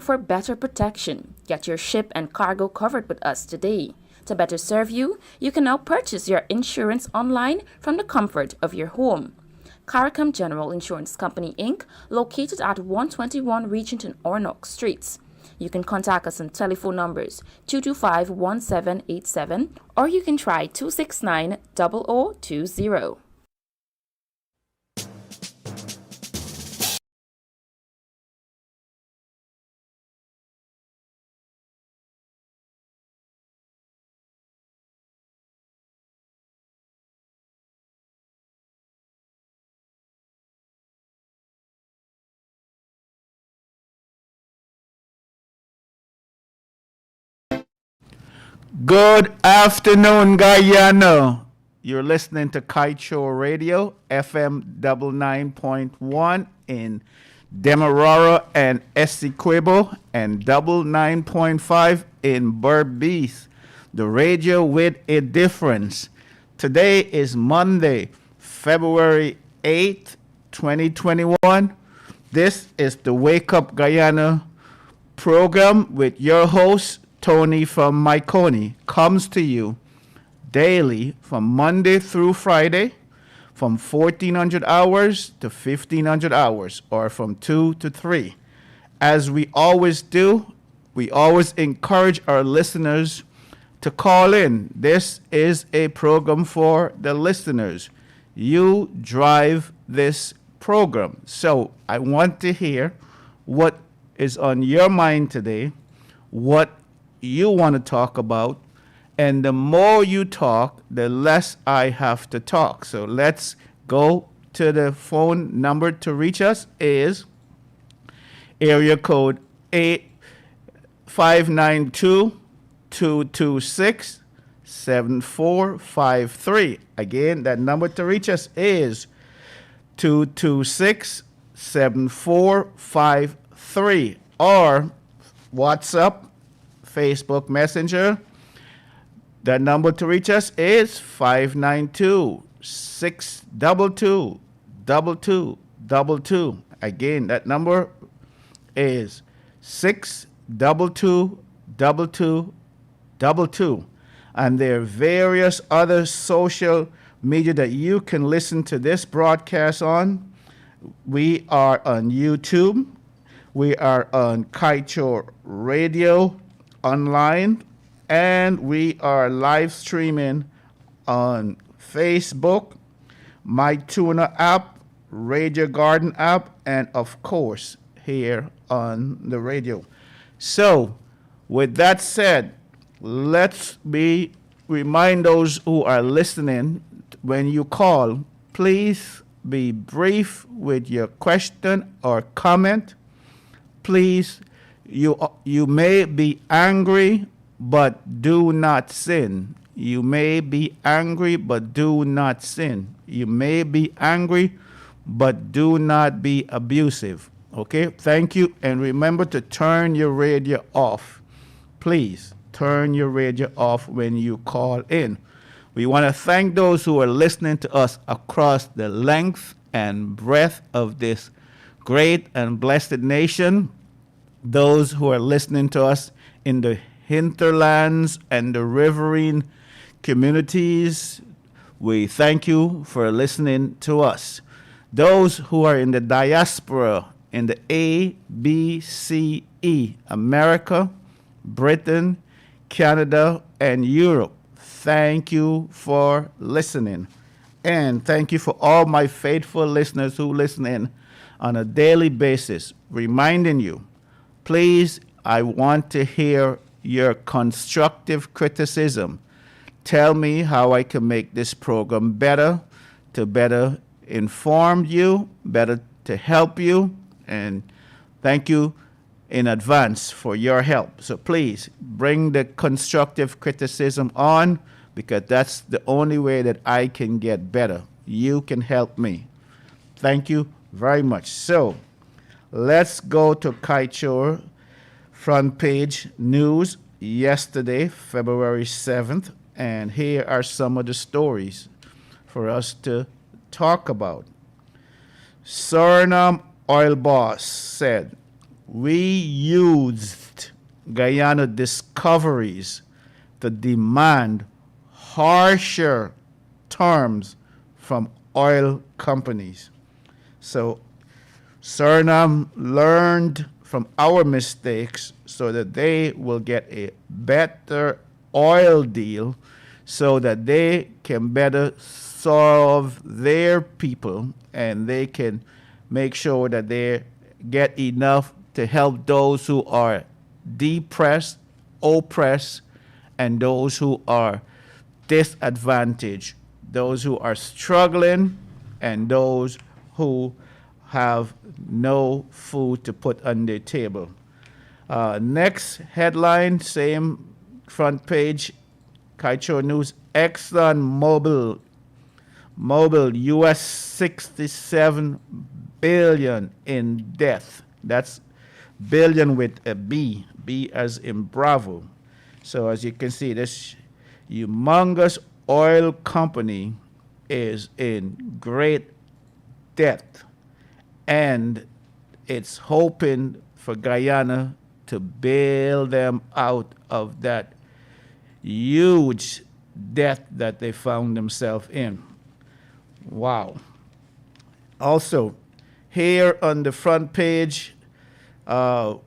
for better protection. Get your ship and cargo covered with us today. To better serve you, you can now purchase your insurance online from the comfort of your home. Caricom General Insurance Company, Inc., located at 121 Regenton Ornock Streets. You can contact us on telephone numbers 225-1787 or you can try 269-0020. Good afternoon, Guyana. You're listening to Kaieteur Radio, FM 99.1 in Demerara and Essequibo, and 99.5 in Berbice. The radio with a difference. Today is Monday, February 8th, 2021. This is the Wake Up Guyana program with your host, Tony from Mahaicony, comes to you daily from Monday through Friday from 1400 hours to 1500 hours or from 2 to 3. As we always do, we always encourage our listeners to call in. This is a program for the listeners. You drive this program. So I want to hear what is on your mind today, what you want to talk about, and the more you talk, the less I have to talk. So let's go to the phone number to reach us is area code 592-226-7453. Again, that number to reach us is 226-7453 or WhatsApp, Facebook Messenger. The number to reach us is 592-622-2222. Again, that number is 622-2222. And there are various other social media that you can listen to this broadcast on. We are on YouTube. We are on Kaieteur Radio online, and we are live streaming on Facebook, MyTuner app, Radio Garden app, and of course here on the radio. So with that said, let's remind those who are listening, when you call, please be brief with your question or comment. Please, you may be angry, but do not sin. You may be angry, but do not sin. You may be angry, but do not be abusive. Okay? Thank you. And remember to turn your radio off. Please turn your radio off when you call in. We want to thank those who are listening to us across the length and breadth of this great and blessed nation. Those who are listening to us in the hinterlands and the riverine communities, we thank you for listening to us. Those who are in the diaspora, in the ABCE, America, Britain, Canada, and Europe, thank you for listening. And thank you for all my faithful listeners who listen in on a daily basis, reminding you, please, I want to hear your constructive criticism. Tell me how I can make this program better, to better inform you, better to help you, and thank you in advance for your help. So please bring the constructive criticism on, because that's the only way that I can get better. You can help me. Thank you very much. So let's go to Kaieteur front page news yesterday, February 7th, and here are some of the stories for us to talk about. Suriname oil boss said, we used Guyana discoveries to demand harsher terms from oil companies. So Suriname learned from our mistakes so that they will get a better oil deal so that they can better serve their people and they can make sure that they get enough to help those who are depressed, oppressed, and those who are disadvantaged, those who are struggling, and those who have no food to put on their table. Next headline, same front page, Kaieteur News, Exxon Mobil US 67 billion in debt. That's billion with a B, B as in Bravo. So as you can see, this humongous oil company is in great debt, and it's hoping for Guyana to bail them out of that huge debt that they found themselves in. Wow. Also, here on the front page, our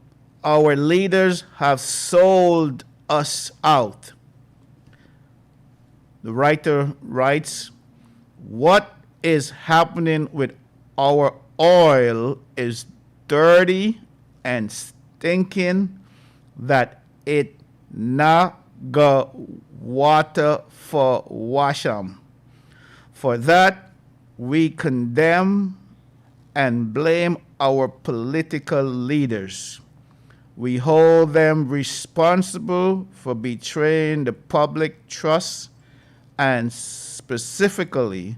leaders have sold us out. The writer writes, what is happening with our oil is dirty and stinking that it not go water for washam. For that, we condemn and blame our political leaders. We hold them responsible for betraying the public trust and specifically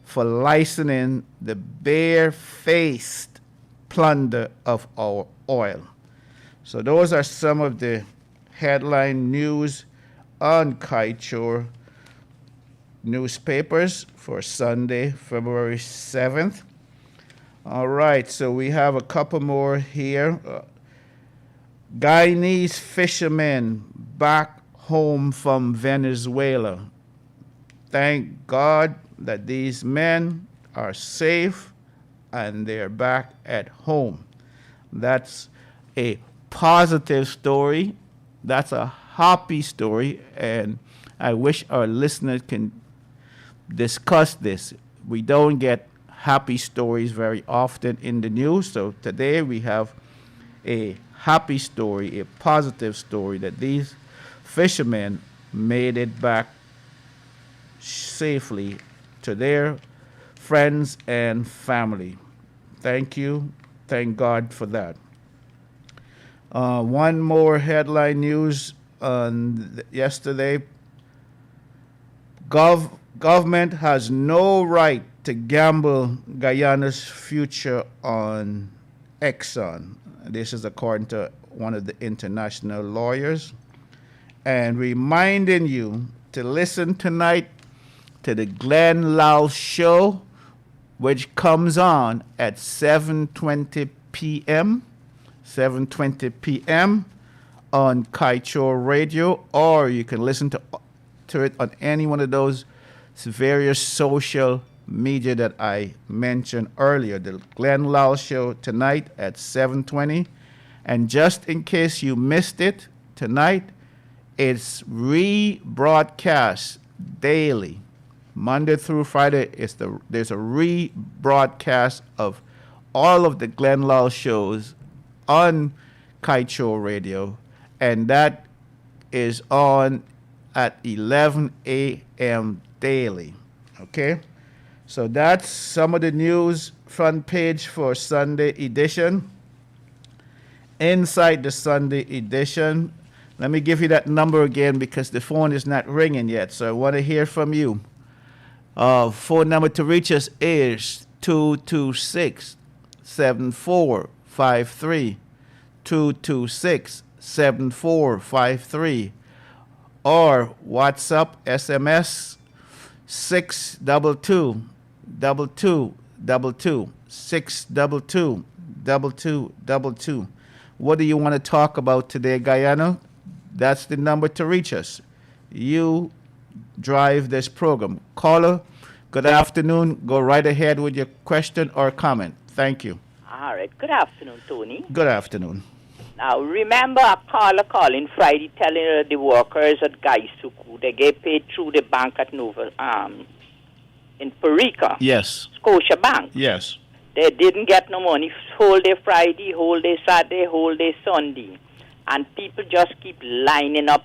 for licensing the bare-faced plunder of our oil. So those are some of the headline news on Kaieteur newspapers for Sunday, February 7th. All right, so we have a couple more here. Guyanese fishermen back home from Venezuela. Thank God that these men are safe and they're back at home. That's a positive story. That's a happy story, and I wish our listeners can discuss this. We don't get happy stories very often in the news, so today we have a happy story, a positive story that these fishermen made it back safely to their friends and family. Thank you. Thank God for that. One more headline news on yesterday. Government has no right to gamble Guyana's future on Exxon. This is according to one of the international lawyers. And reminding you to listen tonight to the Glenn Lau Show, which comes on at 7:20 p.m. 7:20 p.m. on Kaieteur Radio, or you can listen to it on any one of those various social media that I mentioned earlier. The Glenn Lau Show tonight at 7:20. And just in case you missed it, tonight it's rebroadcast daily. Monday through Friday, there's a rebroadcast of all of the Glenn Lau shows on Kaieteur Radio, and that is on at 11 a.m. daily. Okay? So that's some of the news front page for Sunday edition. Inside the Sunday edition, let me give you that number again because the phone is not ringing yet, so I want to hear from you. Phone number to reach us is 226-7453, 226-7453, or WhatsApp SMS 622-2222, 622-2222. What do you want to talk about today, Guyana? That's the number to reach us. You drive this program. Caller, good afternoon. Go right ahead with your question or comment. Thank you. All right. Good afternoon, Tony. Good afternoon. Now, remember a caller calling Friday telling the workers at Kaieteur they get paid through the bank at in Perica. Yes. Scotia Bank. Yes. They didn't get no money whole day Friday, whole day Saturday, whole day Sunday. And people just keep lining up.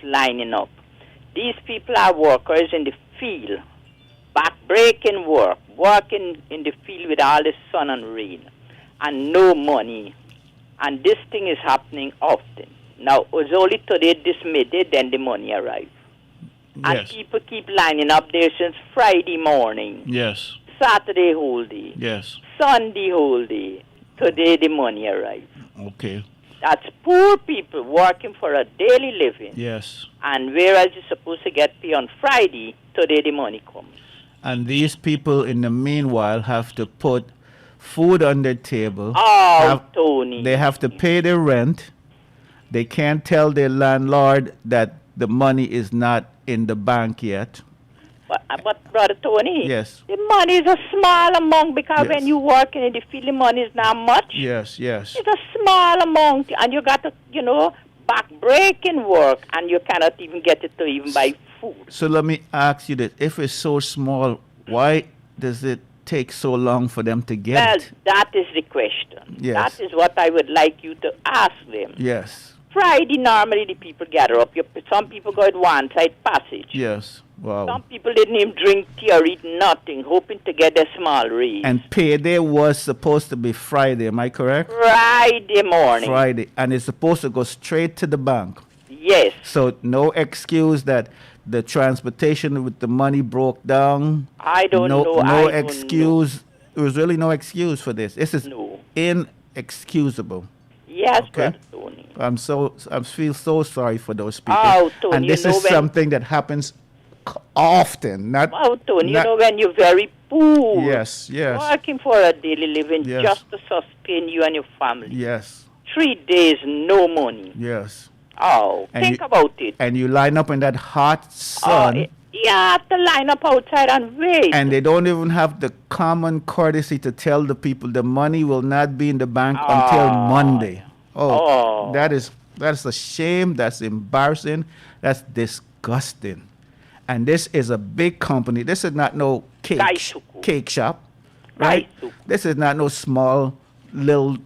These people are workers in the field, back-breaking work, working in the field with all the sun and rain, and no money. And this thing is happening often. Now, it was only today, this midday, then the money arrived. And Yes. people keep lining up there since Friday morning, Yes. Saturday whole day, Yes. Sunday whole day. Today the money arrived. Okay. That's poor people working for a daily living. Yes. And whereas you're supposed to get paid on Friday, today the money comes. And these people, in the meanwhile, have to put food on their table. Oh, Tony. They have to pay their rent. They can't tell their landlord that the money is not in the bank yet. But Brother Tony, Yes. the money is a small amount because Yes. when you work in the field, the money is not much. Yes, yes. It's a small amount, and you got to, back-breaking work, and you cannot even get it to even buy food. So let me ask you this. If it's so small, why does it take so long for them to get Well, it? that is the question. Yes. That is what I would like you to ask them. Yes. Friday, normally the people gather up. Some people go at one side passage. Yes. Wow. Some people didn't even drink tea or eat nothing, hoping to get a small raise. And payday was supposed to be Friday, am I correct? Friday morning. Friday. And it's supposed to go straight to the bank. Yes. So no excuse that the transportation with the money broke down. I don't know. No I don't excuse. There was really no excuse for this. This is No. inexcusable. Yes, Okay. Brother Tony. I feel so sorry for those people. Oh, Tony, and this you know is when- something that happens often. Not Oh, Tony, you not- know when you're very poor. Yes, yes, Working for a daily living Yes. just to sustain you and your family. yes, 3 days, no money. yes. Oh, And think you- about it. And you line up in that hot sun. You have to line up outside and wait. And they don't even have the common courtesy to tell the people the money will not be in the bank until Monday. Oh. That's a shame. That's embarrassing. That's disgusting. And this is a big company. This is not no cake shop, right? Kaieteur. This is not no small little.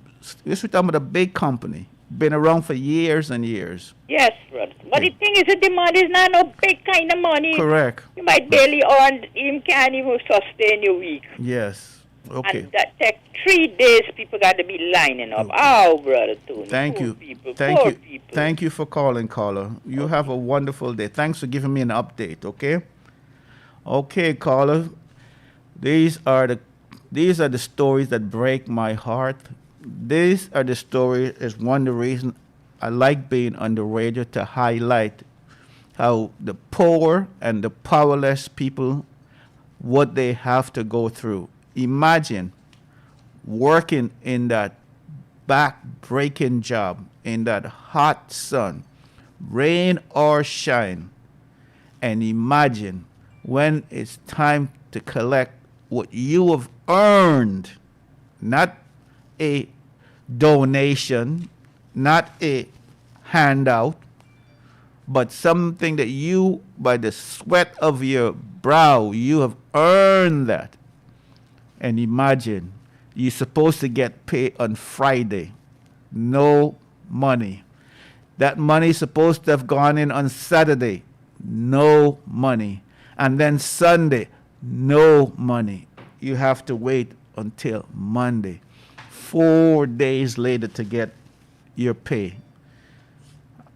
This is talking about a big company. Been around for years and years. Yes, brother. But the thing is that the money is not no big kind of money. Correct. You might barely earn, you can't even sustain your week. Yes. Okay. And that take 3 days, people got to be lining up. Oh, brother, Tony. Thank Poor you. People, Thank poor you. People. Thank you for calling, caller. You have a wonderful day. Thanks for giving me an update, okay? Okay, caller. These are the stories that break my heart. These are the stories is one of the reasons I like being on the radio to highlight how the poor and the powerless people, what they have to go through. Imagine working in that back-breaking job in that hot sun, rain or shine, and imagine when it's time to collect what you have earned, not a donation, not a handout, but something that you, by the sweat of your brow, you have earned that. And imagine, you're supposed to get paid on Friday. No money. That money is supposed to have gone in on Saturday. No money. And then Sunday, no money. You have to wait until Monday, 4 days later to get your pay.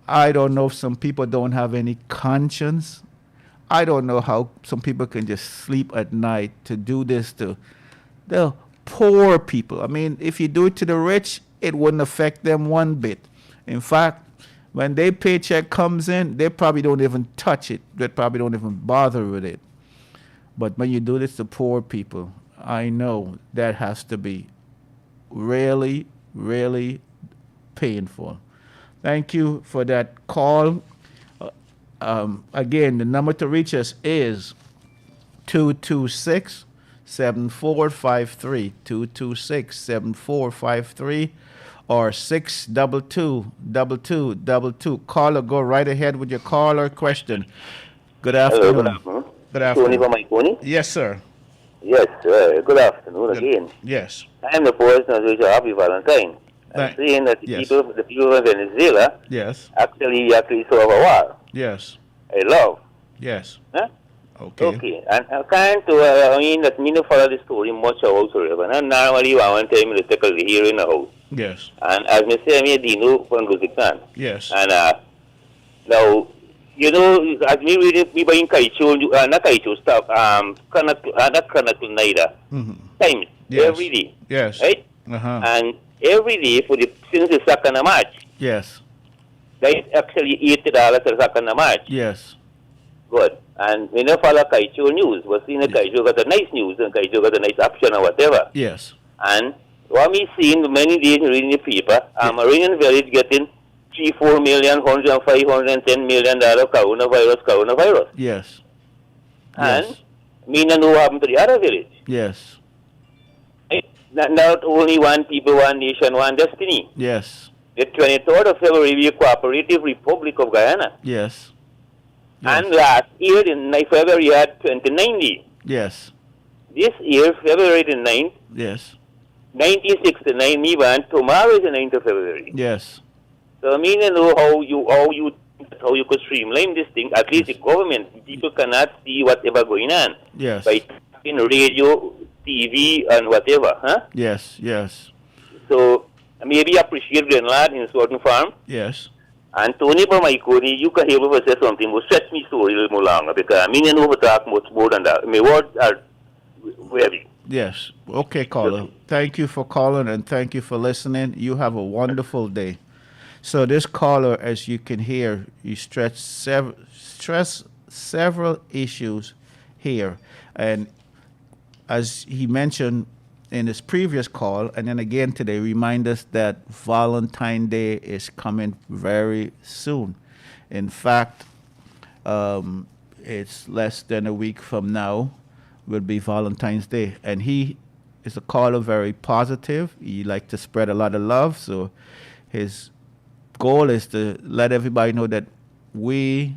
I don't know if some people don't have any conscience. I don't know how some people can just sleep at night to do this to the poor people. I mean, if you do it to the rich, it wouldn't affect them one bit. In fact, when their paycheck comes in, they probably don't even touch it. They probably don't even bother with it. But when you do this to poor people, I know that has to be really, really painful. Thank you for that call. Again, the number to reach us is 226-7453, 226-7453, or 622-2222. Caller, go right ahead with your call or question. Good Hello, afternoon. good afternoon. Good Tony afternoon. from Mahaicony? Yes, sir. Yes, good afternoon again. Yes. I'm the person who wish you a happy Valentine. I'm Thank- saying that yes. the people of Venezuela Yes. actually solve a war. Yes. I love. Yes. Huh? Okay. Okay. And I can't that me no follow the story much whatsoever. And normally one time I take a here in the house. Yes. And as me say, me Dino from Lusican. Yes. And now, you know, as me reading me buying Kaieteur, not Kaieteur stuff, not Kaieteur neither. Mm-hmm. Times, Yes. every day. Yes. Right? Uh-huh. And every day since the second of March, Yes. they actually $80 the second of March. Yes. Good. And we never follow Kaieteur news. We're seeing the Kaieteur got a nice news and Kaieteur got a nice option or whatever. Yes. And what we seen many days reading the paper, Marine Village getting 3-4 million, $105-110 million coronavirus. Yes. And Yes. me no know what happened to the other village. Yes. Right? Not only one people, one nation, one destiny. Yes. The 23rd of February, we Cooperative Republic of Guyana. Yes. And last year, in February, had 2090. Yes. This year, February the 9th, Yes. 1969, me went. Tomorrow is the 9th of February. Yes. So I mean, you know how you could streamline this thing. At least the government, people cannot see whatever going on Yes. by in radio, TV, and whatever, huh? Yes. Yes. So maybe appreciate Grenland in certain farm. Yes. And Tony from Mahaicony, you can hear me say something, but stretch me so a little more longer because I mean, you know, talk much more than that. My words are heavy. Yes. Okay, caller. Thank you for calling and thank you for listening. You have a wonderful day. So this caller, as you can hear, you stress several issues here. And as he mentioned in his previous call, and then again today, remind us that Valentine's Day is coming very soon. In fact, it's less than a week from now will be Valentine's Day. And he is a caller very positive. He likes to spread a lot of love. So his goal is to let everybody know that we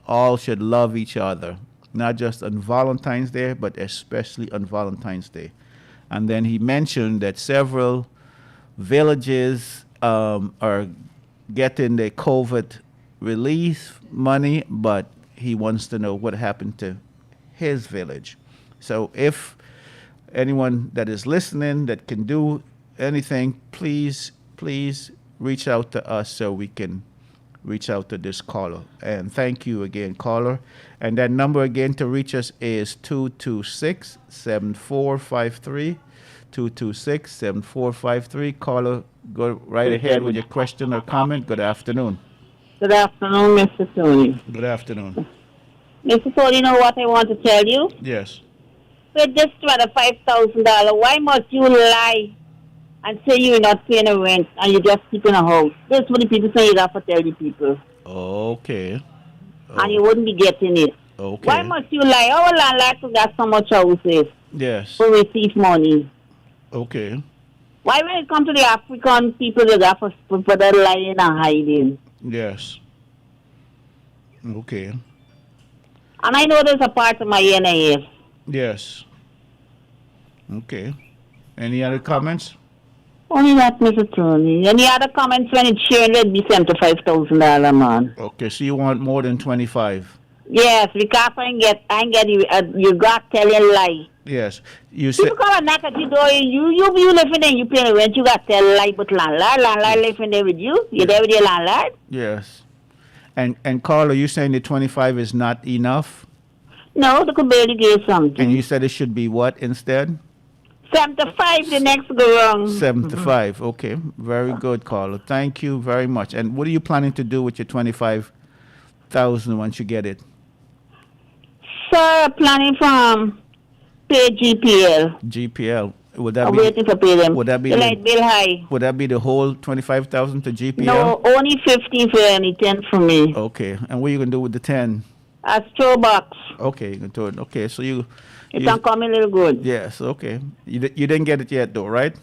all should love each other, not just on Valentine's Day, but especially on Valentine's Day. And then he mentioned that several villages are getting the COVID relief money, but he wants to know what happened to his village. So if anyone that is listening that can do anything, please reach out to us so we can reach out to this caller. And thank you again, caller. And that number again to reach us is 226-7453, 226-7453. Caller, go right ahead with your question or comment. Good afternoon. Good afternoon, Mr. Tony. Good afternoon. Mr. Tony, you know what I want to tell you? Yes. With this $25,000, why must you lie and say you're not paying a rent and you just keep in a house? That's what the people say you have to tell the people. Okay. And you wouldn't be getting it. Okay. Why must you lie? Our landlords got so much houses Yes. to receive money. Okay. Why when it comes to the African people, they got for that lying and hiding? Yes. Okay. And I know there's a part of my NIF. Yes. Okay. Any other comments? Only that, Mr. Tony. Any other comments when it's sharing, let me $75,000, man. Okay, so you want more than 25? Yes, because I ain't get you got telling lie. Yes. You said People come and knock at your door, you living there, you pay rent, you got tell lie, but landlord living there with you? You there with your landlord? yes. And Carla, you saying the 25 is not enough? No, they could barely give something. And you said it should be what instead? 75 the next go wrong. 75. Okay. Very good, Carla. Thank you very much. And what are you planning to do with your 25,000 once you get it? Sir, planning from pay GPL. GPL. Would that I'm be waiting for pay them. would that be The the, light bill high. would that be the whole 25,000 to GPL? No, only 50 for any 10 for me. Okay. And what are you gonna do with the 10? A straw box. Okay, you can do it. Okay, so you It can come in a little good. yes, okay. You didn't get it yet though, right?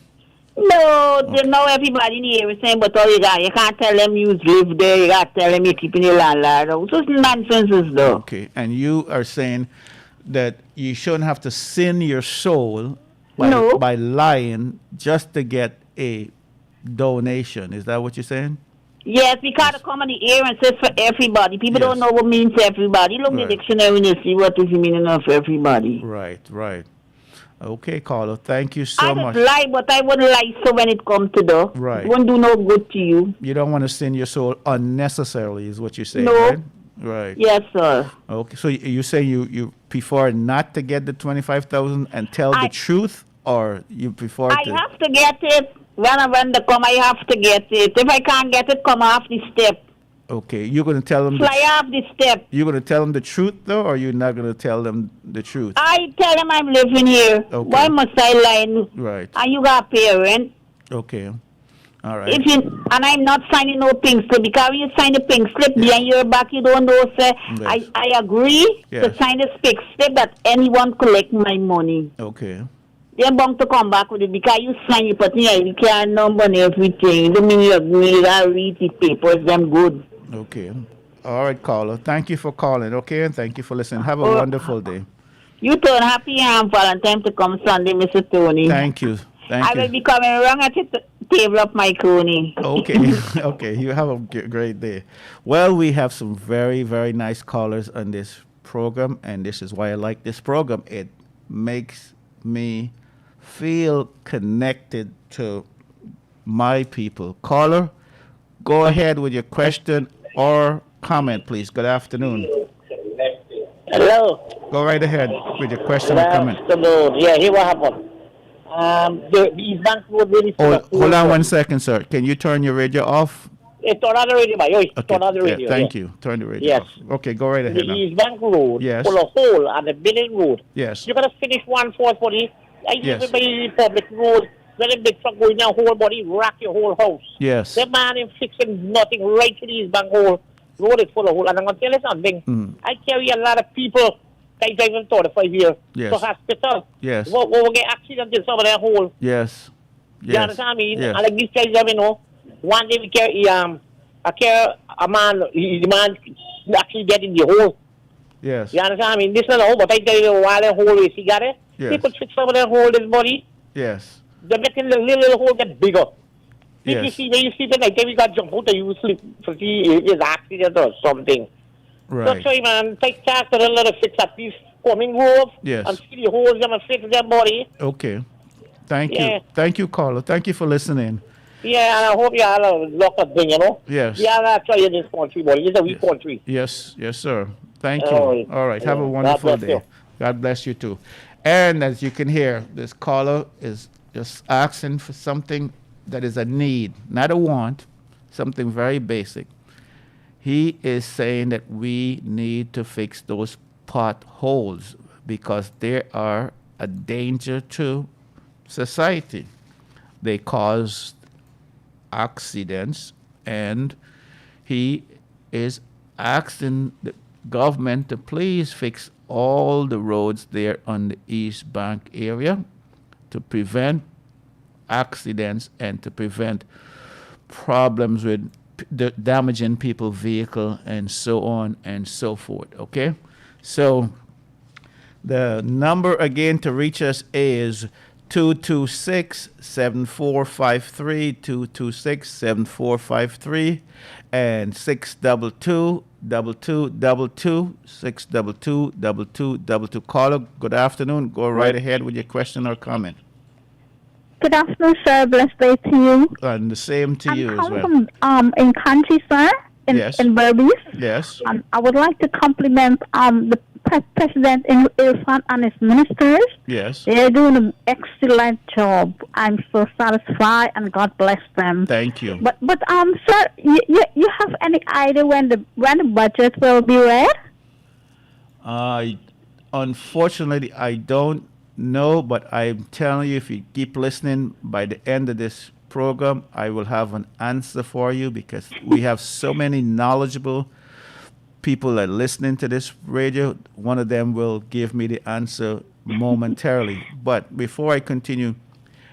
No, they know everybody in the area saying, but all you got, you can't tell them you live there, you got to tell them you're keeping your landlord out. So it's nonsense though. Okay. And you are saying that you shouldn't have to sin your soul by, No. by lying just to get a donation. Is that what you're saying? Yes, because to come in the air and say for everybody. People Yes. don't know what means everybody. Look in Right. the dictionary and you see what is the meaning of everybody. Right, right. Okay, Carlo. Thank you so I much. just lie, but I wouldn't lie so when it comes to the. Right. It won't do no good to you. You don't want to sin your soul unnecessarily, is what you're saying, No. right? Right. Yes, sir. Okay. So you say you prefer not to get the 25,000 and tell the I- truth, or you prefer I to? have to get it. When they come, I have to get it. If I can't get it, come off the step. Okay. You're going to tell them. Fly off the step. You're going to tell them the truth, though, or you're not going to tell them the truth? I tell them I'm living here. Okay. Why must I lie? Right. And you got parent. Okay. All right. If you and I'm not signing no pink slip because when you sign a pink slip behind your back, you don't know. Say Yes. I agree to Yes. sign this pink slip that anyone collect my money. Okay. They're bound to come back with it because you sign it, but you can't number and everything. Don't mean you agree. You gotta read the papers. Them good. Okay. All right, caller. Thank you for calling. Okay, and thank you for listening. Have a Oh. wonderful day. You turn happy and Valentine to come Sunday, Mr. Tony. Thank you. Thank I you. Oh. will be coming around at the table of my Coney. Okay, okay. You have a great day. Well, we have some very, very nice callers on this program, and this is why I like this program. It makes me feel connected to my people. Caller, go ahead with your question or comment, please. Good afternoon. Hello. Go right ahead with your question or comment. Afternoon. Yeah, here what happened. The East Bank Road really Oh, hold on one second, sir. Can you turn your radio off? Turn on the radio, boy. Oi, turn on the yeah, radio. thank you. Turn the radio Yes. off. Okay, go right ahead The now. East Bank Road Yes. full of hole and the Billing Road. Yes. You're going to finish 140. I Yes. live by the public road. Very big truck going down whole body, rock your whole house. Yes. The man is fixing nothing right to the East Bank Road. Road is full of hole. And I'm going to tell you something. Mm. I carry a lot of people. I drive them 35 years Yes. to hospital. Yes. We get accident in some of their hole. Yes. You Yes. understand me? Yes. And like this guy, you know, one day we carry a man, the man actually get in the hole. Yes. You understand me? This is not a hole, but I tell you, while the hole is, you got it? Yes. People fix some of their hole, this body. Yes. They're making the little hole get bigger. If you Yes. see, when you sleep at night, then we got jump out and you sleep to see if it's accident or something. Right. So try, man, take task to let us fix up these coming holes. Yes. And see the holes, them and fix their body. Okay. Thank Yeah. you. Thank you, caller. Thank you for listening. Yeah, and I hope you all have a lot of thing, you know? Yes. Yeah, I'm try in this country, boy. It's a weak country. Yes. Yes, sir. Thank you. All right. All right. Have a God wonderful bless day. you. God bless you too. And as you can hear, this caller is just asking for something that is a need, not a want, something very basic. He is saying that we need to fix those potholes because they are a danger to society. They cause accidents, and he is asking the government to please fix all the roads there on the East Bank area to prevent accidents and to prevent problems with damaging people's vehicle and so on and so forth. Okay, so the number again to reach us is 226-7453, 226-7453, and 622-2222, 622-2222. Caller, good afternoon. Go right ahead with your question or comment. Good afternoon, sir. Blessed day to you. And the same to you I'm as calling well. from in country, sir, Yes. in Berbice. Yes. I would like to compliment the President Irfan and his ministers. Yes. They're doing an excellent job. I'm so satisfied, and God bless them. Thank you. But sir, you have any idea when the budget will be read? Unfortunately, I don't know, but I'm telling you, if you keep listening, by the end of this program, I will have an answer for you because we have so many knowledgeable people that are listening to this radio. One of them will give me the answer momentarily. But before I continue,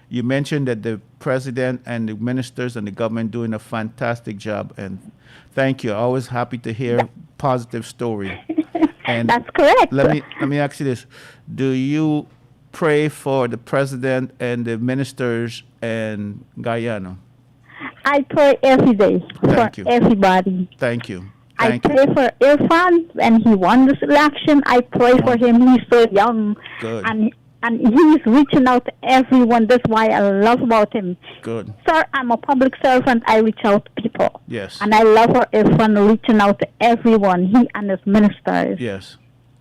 you mentioned that the president and the ministers and the government doing a fantastic job, and thank you. Always happy to hear positive story. And That's correct. let me ask you this: do you pray for the president and the ministers in Guyana? I pray every day Thank for you. everybody. Thank you. I Thank you. pray for Irfan when he won this election. I pray for him. He's so young. Good. And he's reaching out to everyone. That's why I love about him. Good. Sir, I'm a public servant. I reach out to people. Yes. And I love for Irfan reaching out to everyone, he and his ministers. Yes.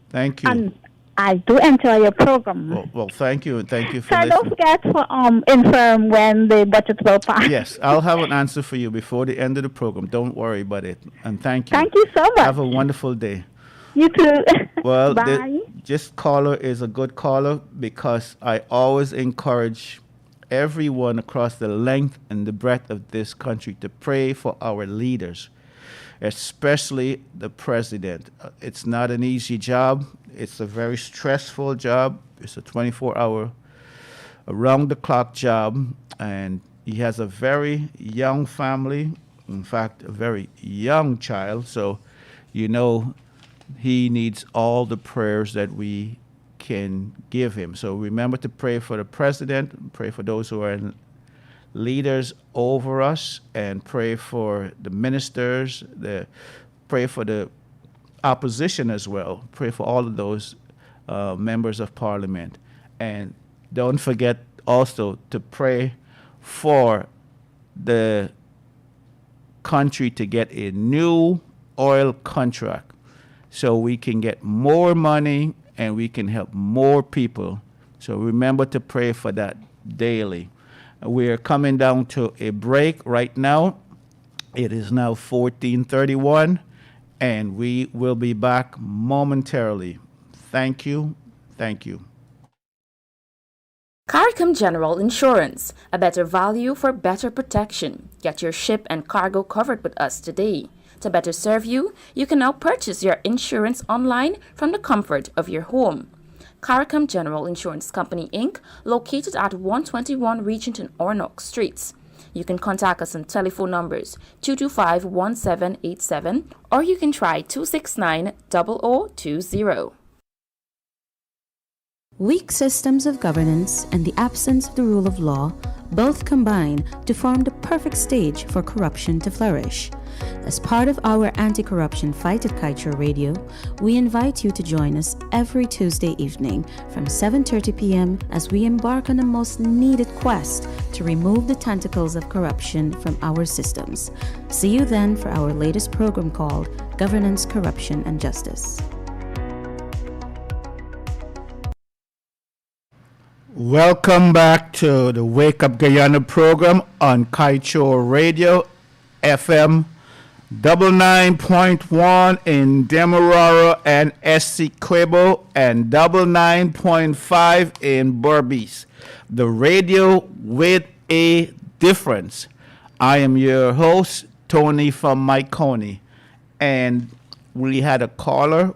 Thank you. And I do enjoy your program. Well, thank you, and thank you for Sir, don't listening. forget to inform when the budget will pass. Yes, I'll have an answer for you before the end of the program. Don't worry about it. And thank you. Thank you so much. Have a wonderful day. You too. Well, Bye. this caller is a good caller because I always encourage everyone across the length and the breadth of this country to pray for our leaders, especially the president. It's not an easy job. It's a very stressful job. It's a 24-hour, around-the-clock job, and he has a very young family, in fact, a very young child, so you know he needs all the prayers that we can give him. So remember to pray for the president, pray for those who are leaders over us, and pray for the ministers, pray for the opposition as well. Pray for all of those members of parliament. And don't forget also to pray for the country to get a new oil contract so we can get more money and we can help more people. So remember to pray for that daily. We are coming down to a break right now. It is now 14:31, and we will be back momentarily. Thank you. Thank you. CARICOM General Insurance, a better value for better protection. Get your ship and cargo covered with us today. To better serve you, you can now purchase your insurance online from the comfort of your home. CARICOM General Insurance Company, Inc., located at 121 Regent and Ornock Streets. You can contact us on telephone numbers 225-1787 or you can try 269-0020. Weak systems of governance and the absence of the rule of law both combine to form the perfect stage for corruption to flourish. As part of our anti-corruption fight at Kaieteur Radio, we invite you to join us every Tuesday evening from 7:30 p.m. as we embark on the most needed quest to remove the tentacles of corruption from our systems. See you then for our latest program called Governance, Corruption, and Justice. Welcome back to the Wake Up Guyana program on Kaieteur Radio, FM 99.1 in Demerara and Essequibo and 99.5 in Berbice. The radio with a difference. I am your host, Tony from Mahaicony, and we had a caller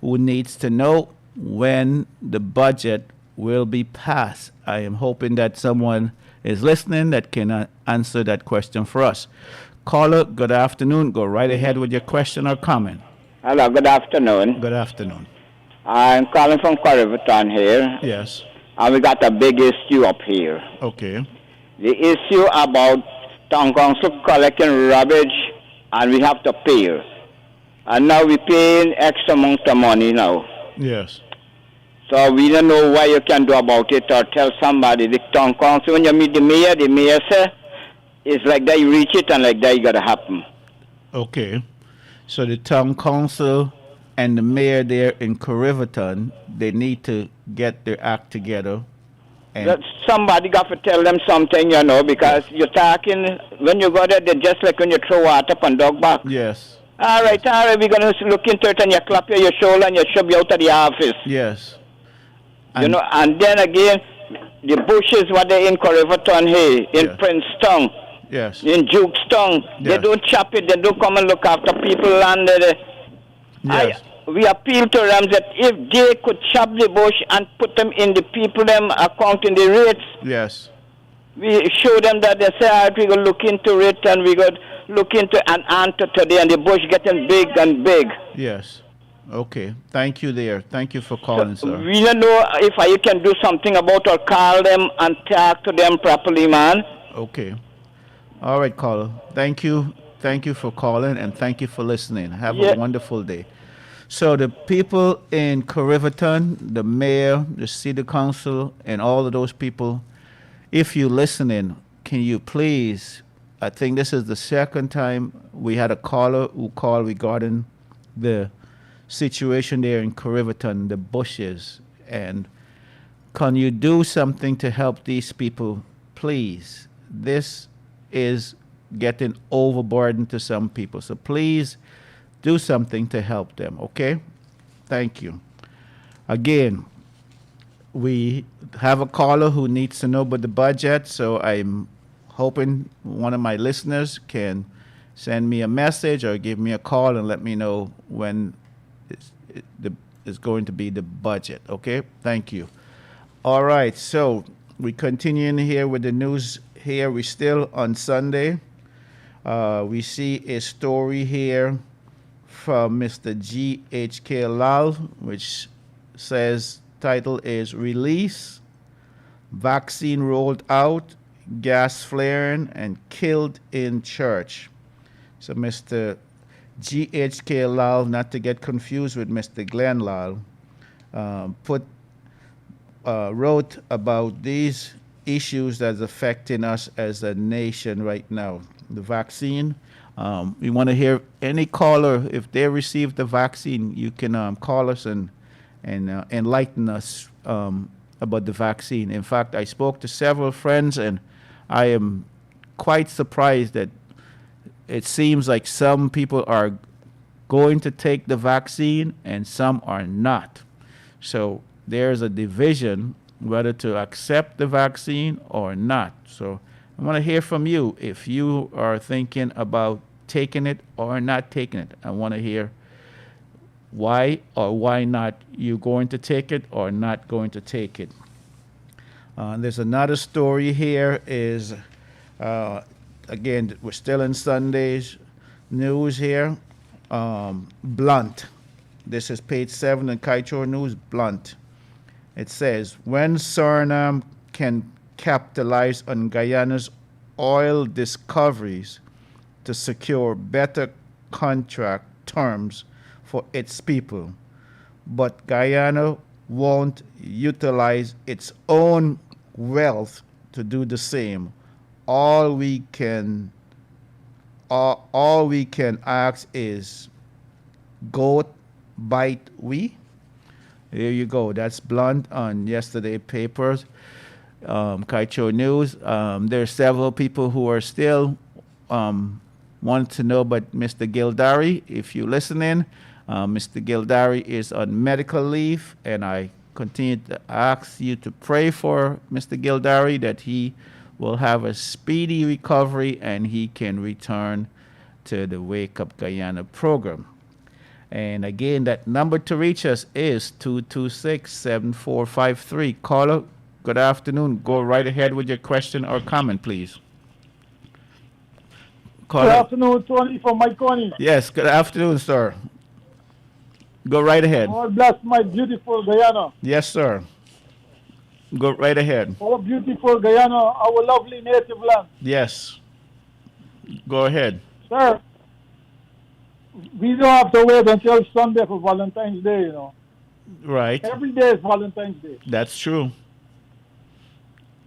who needs to know when the budget will be passed. I am hoping that someone is listening that can answer that question for us. Caller, good afternoon. Go right ahead with your question or comment. Hello, good afternoon. Good afternoon. I'm calling from Kaieteur here. Yes. And we got a big issue up here. Okay. The issue about town council collecting rubbish and we have to pay. And now we're paying X amount of money now. Yes. So we don't know what you can do about it or tell somebody. The town council, when you meet the mayor says, it's like that you reach it and like that it got to happen. Okay. So the town council and the mayor there in Kaieteur, they need to get their act together. And That somebody got to tell them something, you know, because you're talking, when you go there, they're just like when you throw water on dog back. yes. All right, we're going to look into it and you clap your shoulder and you shove you out of the office. Yes. You know, and then again, the bushes what they in Corriverton here, in Yes. Princeton, Yes. in Jukestown, they Yes. don't chop it, they don't come and look after people land. Yes. We appeal to them that if they could chop the bush and put them in the people them account in the rates, Yes. we show them that they say, all right, we go look into it and we go look into an answer today, and the bush getting big and big. Yes. Okay. Thank you there. Thank you for calling, sir. We don't know if I can do something about or call them and talk to them properly, man. Okay. All right, caller. Thank you. Thank you for calling and thank you for listening. Have Yeah. a wonderful day. So the people in Corriverton, the mayor, the city council, and all of those people, if you're listening, can you please, I think this is the second time we had a caller who called regarding the situation there in Corriverton, the bushes, and can you do something to help these people, please? This is getting overburdened to some people, so please do something to help them, okay? Thank you. Again, we have a caller who needs to know about the budget, so I'm hoping one of my listeners can send me a message or give me a call and let me know when it's going to be the budget, okay? Thank you. All right, so we continuing here with the news here. We're still on Sunday. We see a story here from Mr. G.H.K. Lal, which says, title is Release, Vaccine Rolled Out, Gas Flaring, and Killed in Church. So Mr. G.H.K. Lal, not to get confused with Mr. Glenn Lal, wrote about these issues that's affecting us as a nation right now. The vaccine. We want to hear any caller, if they received the vaccine, you can call us and enlighten us about the vaccine. In fact, I spoke to several friends, and I am quite surprised that it seems like some people are going to take the vaccine and some are not. So there's a division whether to accept the vaccine or not. So I want to hear from you if you are thinking about taking it or not taking it. I want to hear why or why not you're going to take it or not going to take it. There's another story here is, again, we're still in Sunday's news here. Blunt. This is page 7 in Kaieteur News, Blunt. It says, when Suriname can capitalize on Guyana's oil discoveries to secure better contract terms for its people, but Guyana won't utilize its own wealth to do the same. All we can ask is, goat bite we? There you go. That's Blunt on yesterday papers, Kaieteur News. There are several people who are still want to know about Mr. Gildari. If you're listening, Mr. Gildari is on medical leave, and I continue to ask you to pray for Mr. Gildari that he will have a speedy recovery and he can return to the Wake Up Guyana program. And again, that number to reach us is 226-7453. Caller, good afternoon. Go right ahead with your question or comment, please. Caller. Good afternoon, Tony from Mahaicony. Yes, good afternoon, sir. Go right ahead. God bless my beautiful Guyana. Yes, sir. Go right ahead. Our beautiful Guyana, our lovely native land. Yes. Go ahead. Sir, we don't have to wait until Sunday for Valentine's Day, you know. Right. Every day is Valentine's Day. That's true.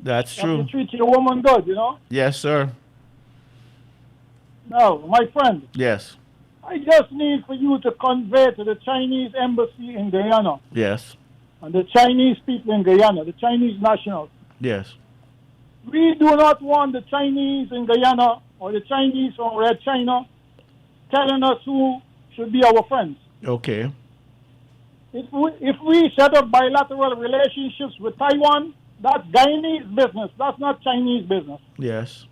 That's You have true. to treat your woman good, you know. Yes, sir. Now, my friend, Yes. I just need for you to convey to the Chinese embassy in Guyana Yes. and the Chinese people in Guyana, the Chinese nationals. Yes. We do not want the Chinese in Guyana or the Chinese from Red China telling us who should be our friends. Okay. If we set up bilateral relationships with Taiwan, that's Guyanese business. That's not Chinese business. Yes.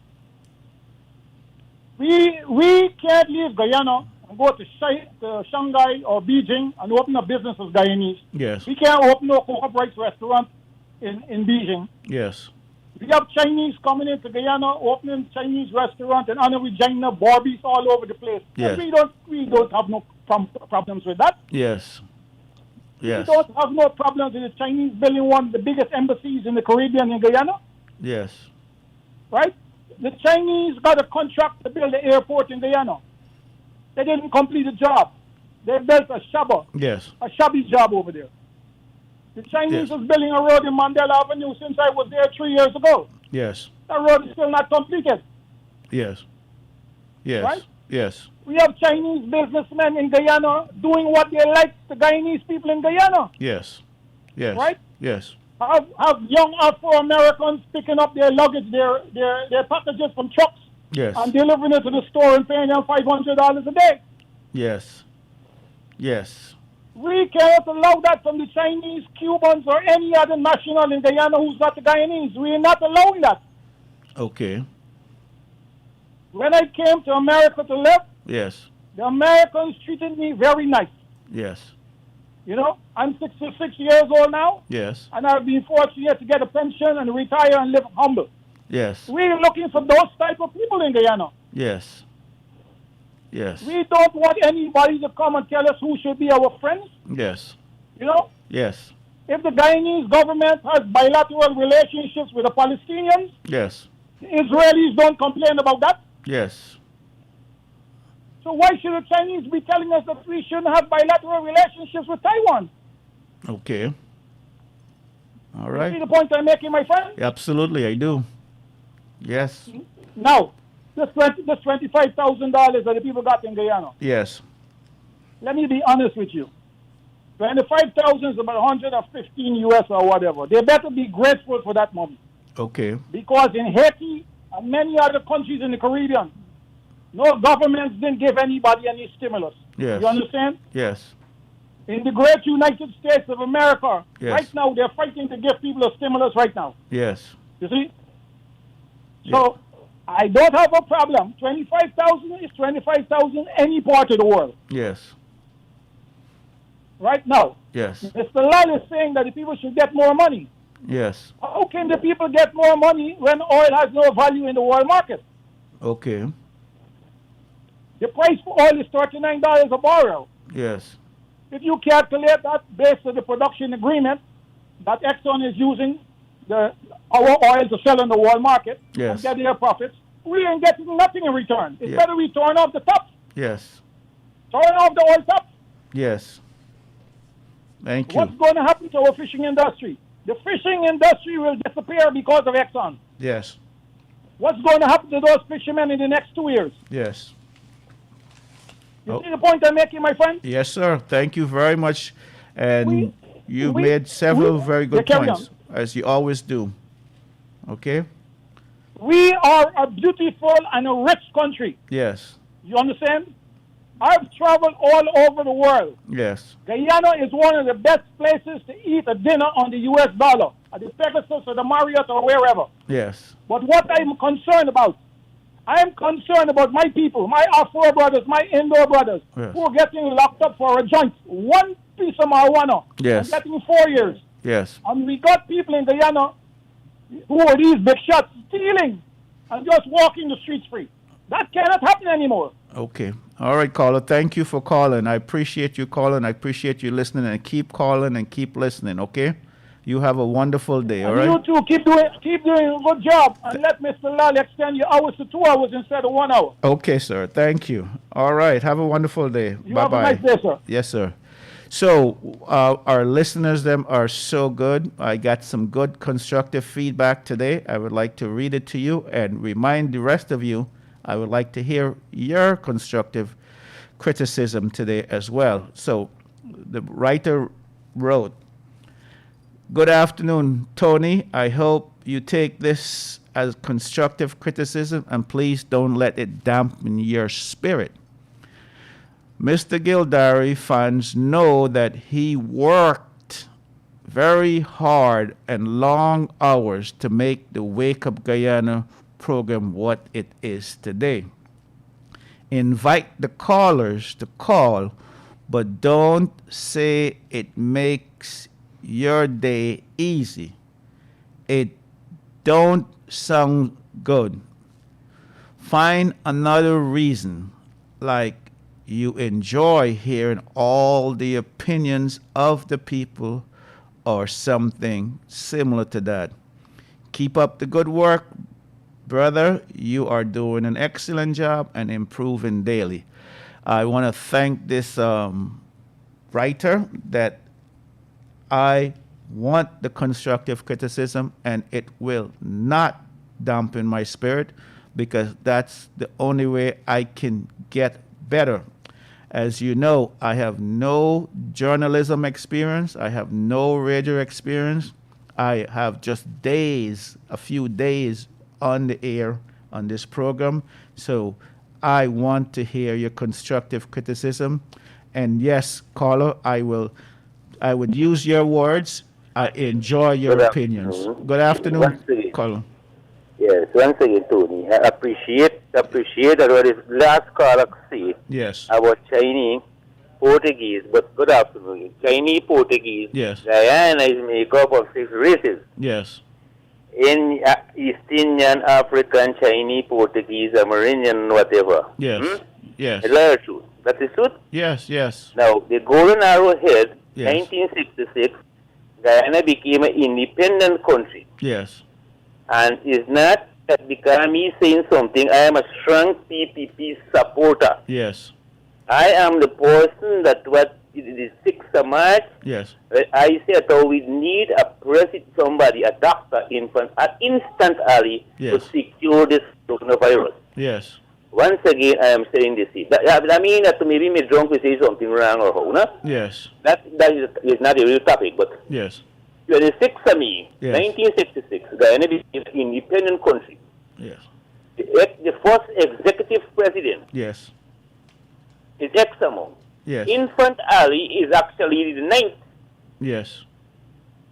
We can't leave Guyana and go to Shanghai or Beijing and open a business as Guyanese. Yes. We can't open a Coca Rice restaurant in Beijing. Yes. We have Chinese coming into Guyana, opening Chinese restaurant and Anna Regina, Barbies all over the place. Yes. And we don't have no problems with that. Yes. Yes. We don't have no problems with the Chinese building one of the biggest embassies in the Caribbean in Guyana. Yes. Right? The Chinese got a contract to build the airport in Guyana. They didn't complete the job. They built a shabby job over there. The Chinese was building a road in Mandela Avenue since I was there 3 years ago. Yes. That road is still not completed. Yes. Yes. Right? Yes. We have Chinese businessmen in Guyana doing what they like, the Guyanese people in Guyana. Yes. Yes. Right? Yes. Have young Afro-Americans picking up their luggage, their packages from trucks Yes. and delivering it to the store and paying them $500 a day. Yes. Yes. We cannot allow that from the Chinese, Cubans, or any other national in Guyana who's not the Guyanese. We are not allowing that. Okay. When I came to America to live, Yes. the Americans treated me very nice. Yes. You know, I'm 66 years old now, Yes. and I've been fortunate to get a pension and retire and live humble. Yes. We're looking for those type of people in Guyana. Yes. Yes. We don't want anybody to come and tell us who should be our friends. Yes. You know, Yes. if the Guyanese government has bilateral relationships with the Palestinians, Yes. the Israelis don't complain about that. Yes. So why should the Chinese be telling us that we shouldn't have bilateral relationships with Taiwan? Okay. All See right. the point I'm making, my friend? Absolutely, I do. Yes. Now, this $25,000 that the people got in Guyana, Yes. let me be honest with you. 25,000 is about 115 US or whatever. They better be grateful for that money. Okay. Because in Haiti and many other countries in the Caribbean, no governments didn't give anybody any stimulus. Yes. You understand? Yes. In the great United States of America, Yes. right now they're fighting to give people a stimulus right now. Yes. You see? So I don't have a problem. 25,000 is 25,000 any part of the world. Yes. Right now. Yes. Mr. Lal is saying that the people should get more money. Yes. How can the people get more money when oil has no value in the world market? Okay. The price for oil is $39 a barrel. Yes. If you calculate that based on the production agreement that Exxon is using our oil to sell in the world market Yes. and get their profits, we ain't getting nothing in return. It's better we turn off the top. Yes. Turn off the oil top. Yes. Thank you. What's going to happen to our fishing industry? The fishing industry will disappear because of Exxon. Yes. What's going to happen to those fishermen in the next 2 years? Yes. You see the point I'm making, my friend? Yes, sir. Thank you very much. And you've made several very good points, as you always do. Okay? We are a beautiful and a rich country. Yes. You understand? I've traveled all over the world. Yes. Guyana is one of the best places to eat a dinner on the US dollar, at the Pegasus or the Marriott or wherever. Yes. But what I'm concerned about, I am concerned about my people, my Afro brothers, my Indo brothers, who are getting locked up for a joint. One piece of marijuana. Yes. And getting 4 years. Yes. And we got people in Guyana who are these big shots stealing and just walking the streets free. That cannot happen anymore. Okay. All right, caller. Thank you for calling. I appreciate you calling. I appreciate you listening, and keep calling and keep listening, okay? You have a wonderful day, all right? You too. Keep doing a good job, and let Mr. Lal extend your hours to 2 hours instead of 1 hour. Okay, sir. Thank you. All right. Have a wonderful day. You Bye-bye. have a nice day, sir. Yes, sir. So our listeners, them are so good. I got some good constructive feedback today. I would like to read it to you and remind the rest of you, I would like to hear your constructive criticism today as well. So the writer wrote, "Good afternoon, Tony. I hope you take this as constructive criticism and please don't let it dampen your spirit. Mr. Gildari fans know that he worked very hard and long hours to make the Wake Up Guyana program what it is today. Invite the callers to call, but don't say it makes your day easy. It don't sound good. Find another reason, like you enjoy hearing all the opinions of the people or something similar to that. Keep up the good work, brother. You are doing an excellent job and improving daily. I want to thank this writer that I want the constructive criticism, and it will not dampen my spirit, because that's the only way I can get better. As you know, I have no journalism experience. I have no radio experience. I have just a few days on the air on this program. So I want to hear your constructive criticism. And yes, caller, I would use your words. I enjoy your opinions. Good afternoon, caller. Yes, once again, Tony, I appreciate that what this last caller said. Yes. About Chinese, Portuguese, but good afternoon. Chinese, Portuguese. Yes. Guyana is made up of 6 races. Yes. In East Indian, African, Chinese, Portuguese, Amerindian, whatever. Yes. Yes. That's true. That is true? Yes, yes. Now, the Golden Arrowhead, Yes. 1966, Guyana became an independent country. Yes. And it's not that because me saying something, I am a strong PPP supporter. Yes. I am the person that what it is 6th of March. Yes. I said that we need a president, somebody, a doctor, instantly Yes. to secure this coronavirus. Yes. Once again, I am saying this. I mean that maybe me drunk will say something wrong or how, no? Yes. That is not a real topic, but Yes. 26th of May, Yes. 1966, Guyana became an independent country. Yes. The first executive president Yes. is Examo. Yes. Infant Ali is actually the 9th. Yes.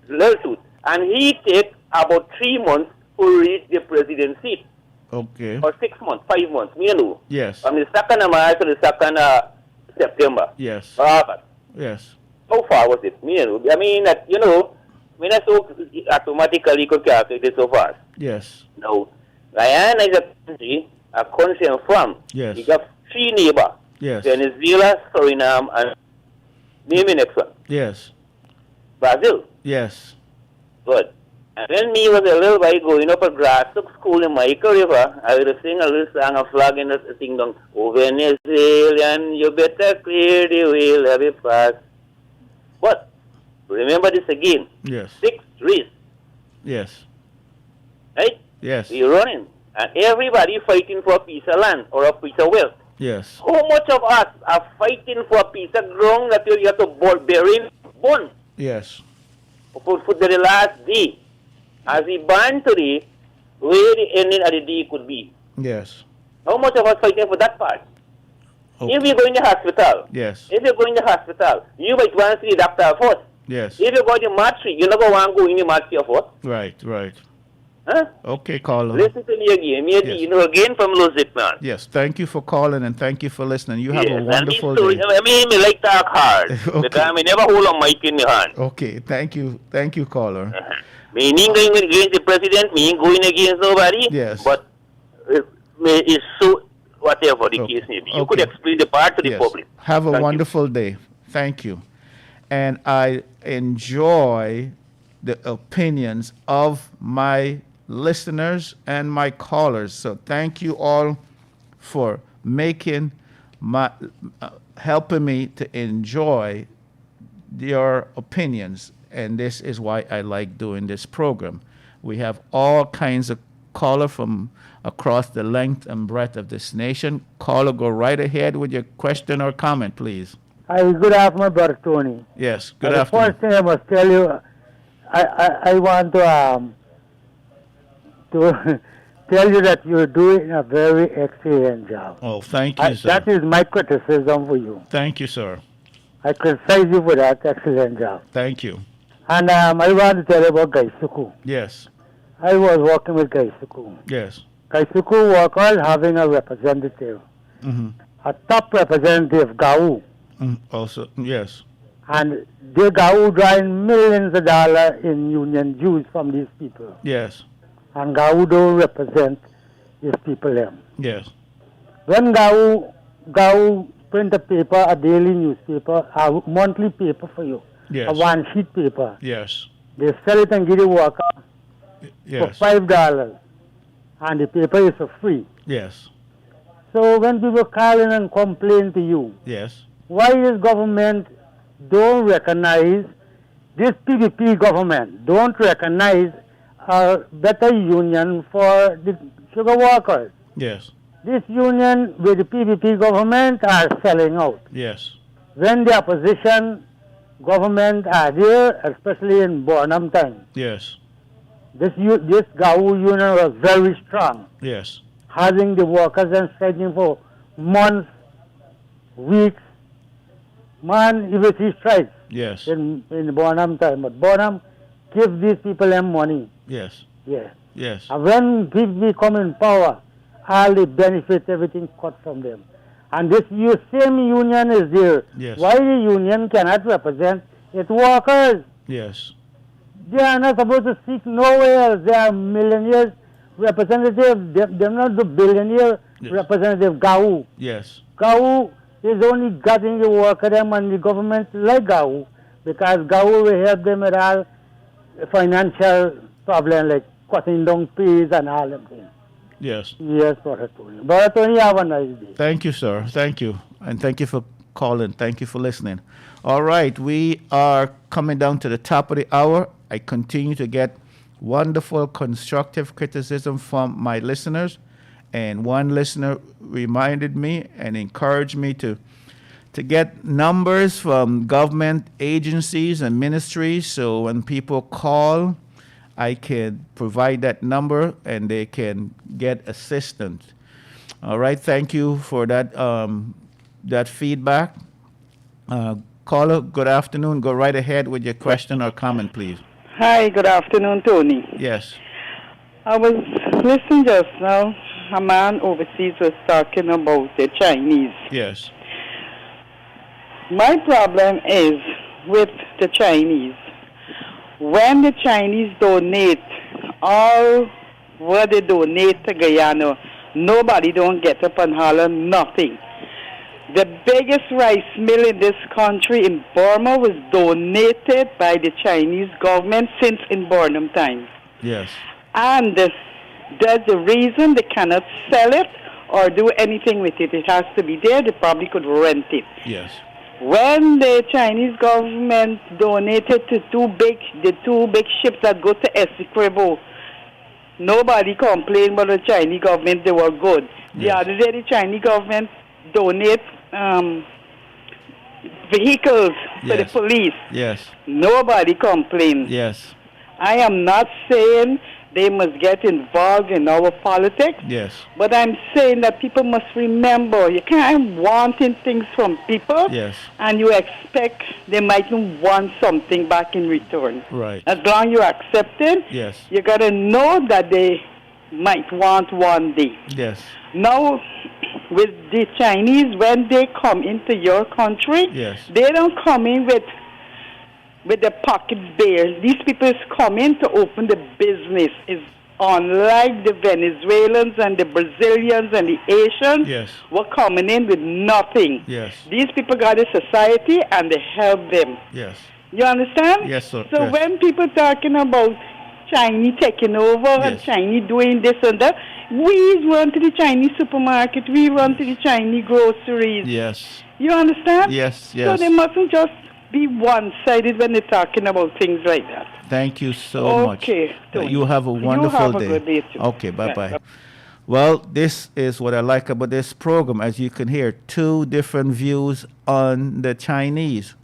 Lawsuit. And he takes about 3 months to reach the presidency. Okay. Or 6 months, 5 months, me know. Yes. From the 2nd of March to the 2nd of September. Yes. Yes. How far was it? Me know. I mean, that, when I so automatically could calculate it so fast. Yes. Now, Guyana is a country I'm from. Yes. We got 3 neighbors. Yes. Venezuela, Suriname, and name the next one. Yes. Brazil. Yes. Good. And when me was a little boy going up a grassroots school in Mahaicony River, I would sing a little song, a flag in the sing down, "Oh Venezuelan, you better clear the way, let it pass." But remember this again. Yes. 6 race. Yes. Right? Yes. We're running. And everybody fighting for a piece of land or a piece of wealth. Yes. How much of us are fighting for a piece of ground that you have to bury bone Yes. for the last day? As we ban today, where the ending of the day could be. Yes. How much of us fighting for that part? Okay. If you're going to hospital, Yes. you might want to see the doctor first. Yes. If you go to the matri, you never want to go in the matri first. Right. Right. Huh? Okay, caller. Listen to me again. Yes. Again from Luzik, man. Yes. Thank you for calling and thank you for listening. You have a wonderful day. day. I mean, me like talk hard. Okay. Because I never hold a mic in the hand. Okay. Thank you. Thank you, caller. Meaning going against the president, meaning going against nobody. Yes. But it's so, whatever the case may be. You could explain the part to the public. Have a wonderful day. Thank you. And I enjoy the opinions of my listeners and my callers. So thank you all for making helping me to enjoy your opinions. And this is why I like doing this program. We have all kinds of caller from across the length and breadth of this nation. Caller, go right ahead with your question or comment, please. Hi, good afternoon, Brother Tony. Yes, good afternoon. The first thing I must tell you, I want to tell you that you're doing a very excellent job. Oh, thank you, sir. That is my criticism for you. Thank you, sir. I criticize you for that excellent job. Thank you. And I want to tell you about Gaisuku. Yes. I was working with Gaisuku. Yes. Gaisuku workers having a representative, a top representative, Gau. Also, yes. And the Gau drawing millions of dollars in union dues from these people. Yes. And Gau don't represent these people them. Yes. When Gau print a paper, a daily newspaper, a monthly paper for you, Yes. a one-sheet paper, Yes. they sell it and give the worker Yes. for $5, and the paper is for free. Yes. So when people call in and complain to you, Yes. why this government don't recognize, this PVP government don't recognize a better union for the sugar workers? Yes. This union with the PVP government are selling out. Yes. When the opposition government are there, especially in Burnham time, Yes. this GAU union was very strong, Yes. having the workers and striking for months, weeks. Man, if you see strikes Yes. in Burnham time, but Burnham give these people them money. Yes. Yeah. Yes. And when people come in power, all the benefits, everything cut from them. And this same union is there. Yes. Why the union cannot represent its workers? Yes. They are not supposed to seek nowhere else. They are millionaires representative. They're not the billionaire representative, GAU. Yes. GAU is only getting the worker them and the government like GAU, because GAU will help them with all financial problem like cutting down fees and all them things. Yes. Yes, Brother Tony. Brother Tony, have a nice day. Thank you, sir. Thank you. And thank you for calling. Thank you for listening. All right. We are coming down to the top of the hour. I continue to get wonderful constructive criticism from my listeners. And one listener reminded me and encouraged me to get numbers from government agencies and ministries, so when people call, I can provide that number and they can get assistance. All right, thank you for that that feedback. Caller, good afternoon. Go right ahead with your question or comment, please. Hi, good afternoon, Tony. Yes. I was listening just now. A man overseas was talking about the Chinese. Yes. My problem is with the Chinese. When the Chinese donate all what they donate to Guyana, nobody don't get up and holler nothing. The biggest rice mill in this country in Burma was donated by the Chinese government since in Burnham times. Yes. And that's the reason they cannot sell it or do anything with it. It has to be there. They probably could rent it. Yes. When the Chinese government donated to the two big ships that go to Essequibo, nobody complained about the Chinese government. They were good. Yes. The other day, the Chinese government donate vehicles for the police. Yes. Nobody complained. Yes. I am not saying they must get involved in our politics. Yes. But I'm saying that people must remember, you can't wanting things from people. Yes. And you expect they might want something back in return. Right. As long as you accept it, Yes. you got to know that they might want one day. Yes. Now, with the Chinese, when they come into your country, Yes. they don't come in with the pockets bare. These people is coming to open the business. Is unlike the Venezuelans and the Brazilians and the Asians, Yes. were coming in with nothing. Yes. These people got a society and they help them. Yes. You understand? Yes, sir. So Yes. when people talking about Chinese taking over and Chinese doing this and that, we run to the Chinese supermarket, we run to the Chinese groceries. Yes. You understand? Yes, So yes. they mustn't just be one-sided when they're talking about things like that. Thank you so much. Okay, Tony. You have a wonderful have a day. good day, too. Okay, bye-bye. Well, this is what I like about this program. As you can hear, two different views on the Chinese.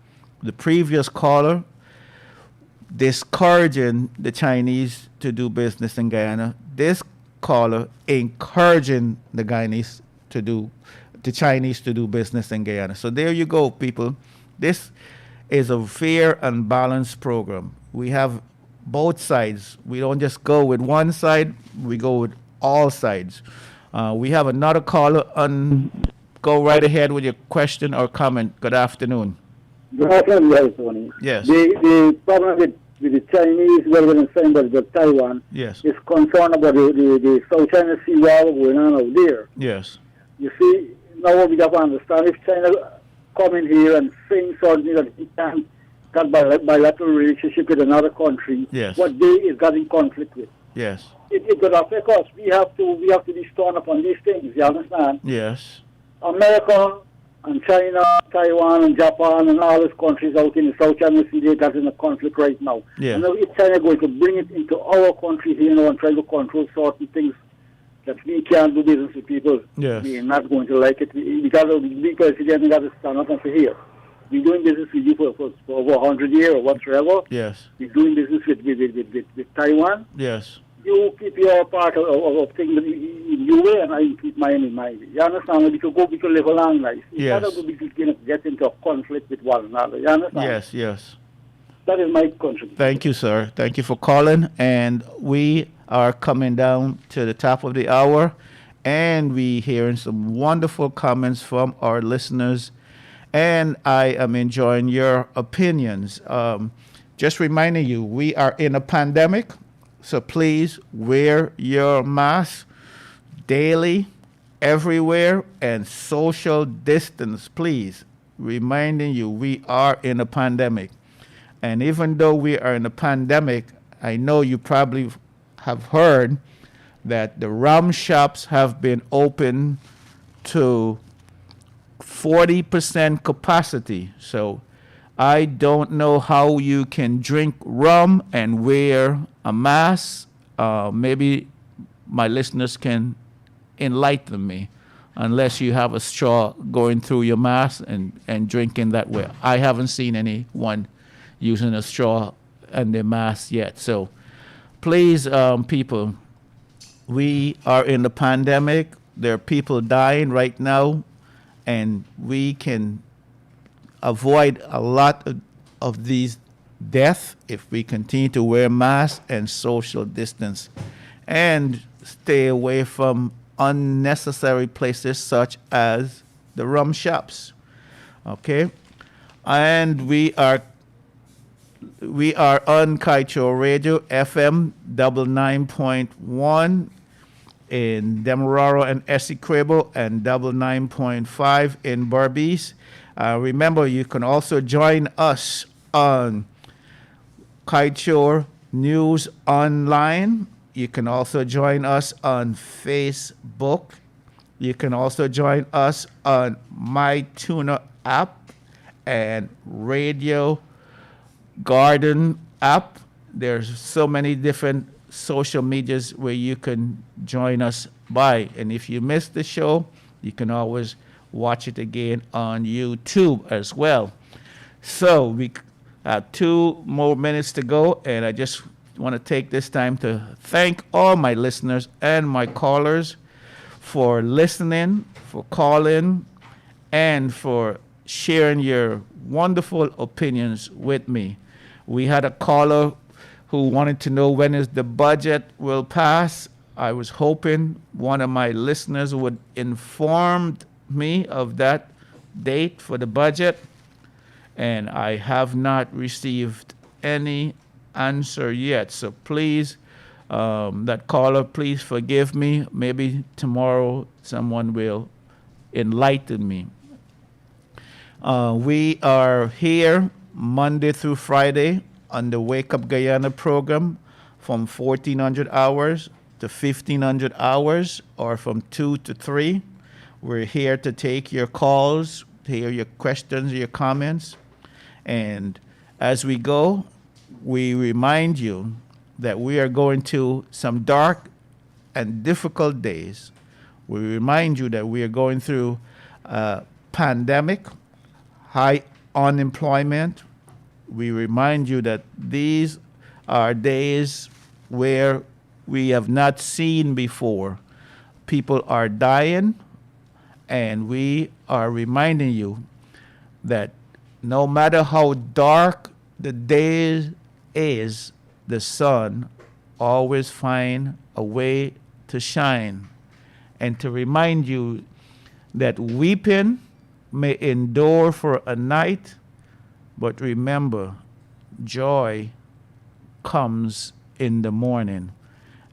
The previous caller discouraging the Chinese to do business in Guyana. This caller encouraging the Chinese to do business in Guyana. So there you go, people. This is a fair and balanced program. We have both sides. We don't just go with one side, we go with all sides. We have another caller on. Go right ahead with your question or comment. Good afternoon. Good afternoon, Tony. Yes. The problem with the Chinese, rather than saying that Taiwan, yes, is concerned about the South China Sea war going on out there. Yes. You see, now we have to understand if China come in here and saying something that he can't got bilateral relationship with another country, yes, what they is getting conflict with. Yes. It will affect us. We have to be strong upon these things, you understand? Yes. America and China, Taiwan and Japan and all these countries out in the South China Sea, they got in a conflict right now. Yeah. And now if China going to bring it into our country here and try to control certain things that we can't do business with people, yes, we're not going to like it. Because the president got to stand up and say, here, we're doing business with you for over 100 years or whatsoever. Yes. We're doing business with Taiwan. Yes. You keep your part of things in your way, and I keep mine in my way. You understand? We could live a long life. Yes. Instead of we get into a conflict with one another. You understand? Yes, yes. That is my contribution. Thank you, sir. Thank you for calling. And we are coming down to the top of the hour, and we hearing some wonderful comments from our listeners, and I am enjoying your opinions. Just reminding you, we are in a pandemic. So please wear your mask daily, everywhere, and social distance, please. Reminding you, we are in a pandemic. And even though we are in a pandemic, I know you probably have heard that the rum shops have been open to 40% capacity. So I don't know how you can drink rum and wear a mask. Maybe my listeners can enlighten me, unless you have a straw going through your mask and drinking that way. I haven't seen anyone using a straw and their mask yet. So please, people, we are in the pandemic. There are people dying right now, and we can avoid a lot of these deaths if we continue to wear masks and social distance and stay away from unnecessary places such as the rum shops. Okay? And we are on Kaieteur Radio FM 99.1 in Demerara and Essequibo and 99.5 in Berbice. Remember, you can also join us on Kaieteur News Online. You can also join us on Facebook. You can also join us on MyTuner app and Radio Garden app. There's so many different social medias where you can join us by. And if you missed the show, you can always watch it again on YouTube as well. So we have 2 more minutes to go, and I just want to take this time to thank all my listeners and my callers for listening, for calling, and for sharing your wonderful opinions with me. We had a caller who wanted to know when is the budget will pass. I was hoping one of my listeners would inform me of that date for the budget, and I have not received any answer yet. So please, that caller, please forgive me. Maybe tomorrow someone will enlighten me. We are here Monday through Friday on the Wake Up Guyana program from 1400 hours to 1500 hours, or from 2 to 3. We're here to take your calls, to hear your questions, your comments. And as we go, we remind you that we are going to some dark and difficult days. We remind you that we are going through a pandemic, high unemployment. We remind you that these are days where we have not seen before. People are dying, and we are reminding you that no matter how dark the day is, the sun always finds a way to shine. And to remind you that weeping may endure for a night, but remember, joy comes in the morning.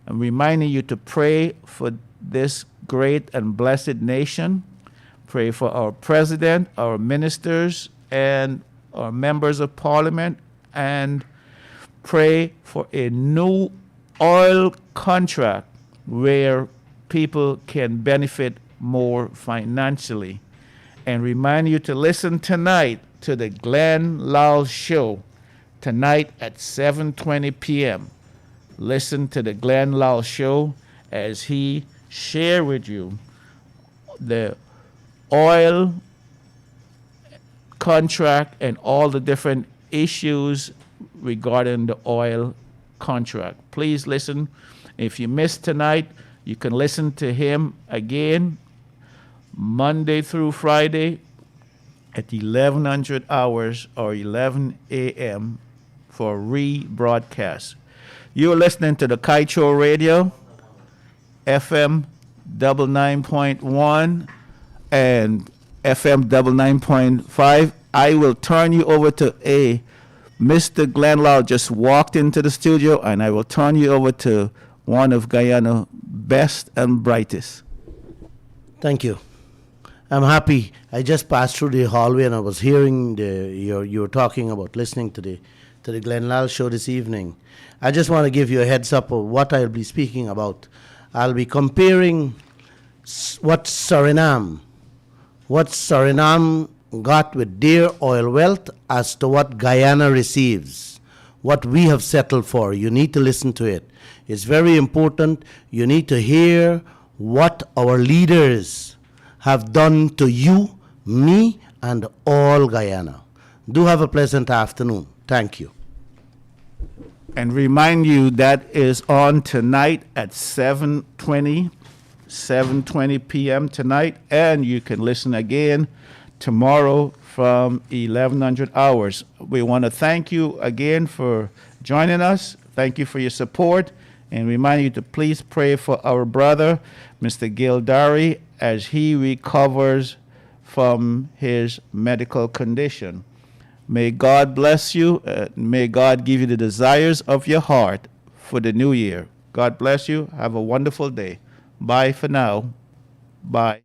I'm reminding you to pray for this great and blessed nation. Pray for our president, our ministers, and our members of parliament, and pray for a new oil contract where people can benefit more financially. And remind you to listen tonight to the Glenn Lowell Show tonight at 7:20 p.m. Listen to the Glenn Lowell Show as he share with you the oil contract and all the different issues regarding the oil contract. Please listen. If you missed tonight, you can listen to him again Monday through Friday at 1100 hours or 11 a.m. for rebroadcast. You're listening to the Kaieteur Radio, FM 99.1 and FM 99.5. I will turn you over to Mr. Glenn Lowell just walked into the studio, and I will turn you over to one of Guyana's best and brightest. Thank you. I'm happy. I just passed through the hallway and I was hearing you were talking about listening to the Glenn Lowell Show this evening. I just want to give you a heads up of what I'll be speaking about. I'll be comparing what Suriname got with their oil wealth as to what Guyana receives, what we have settled for. You need to listen to it. It's very important. You need to hear what our leaders have done to you, me, and all Guyana. Do have a pleasant afternoon. Thank you. And remind you that is on tonight at 7:20 p.m. tonight, and you can listen again tomorrow from 1100 hours. We want to thank you again for joining us. Thank you for your support, and remind you to please pray for our brother, Mr. Gildari, as he recovers from his medical condition. May God bless you. May God give you the desires of your heart for the new year. God bless you. Have a wonderful day. Bye for now. Bye.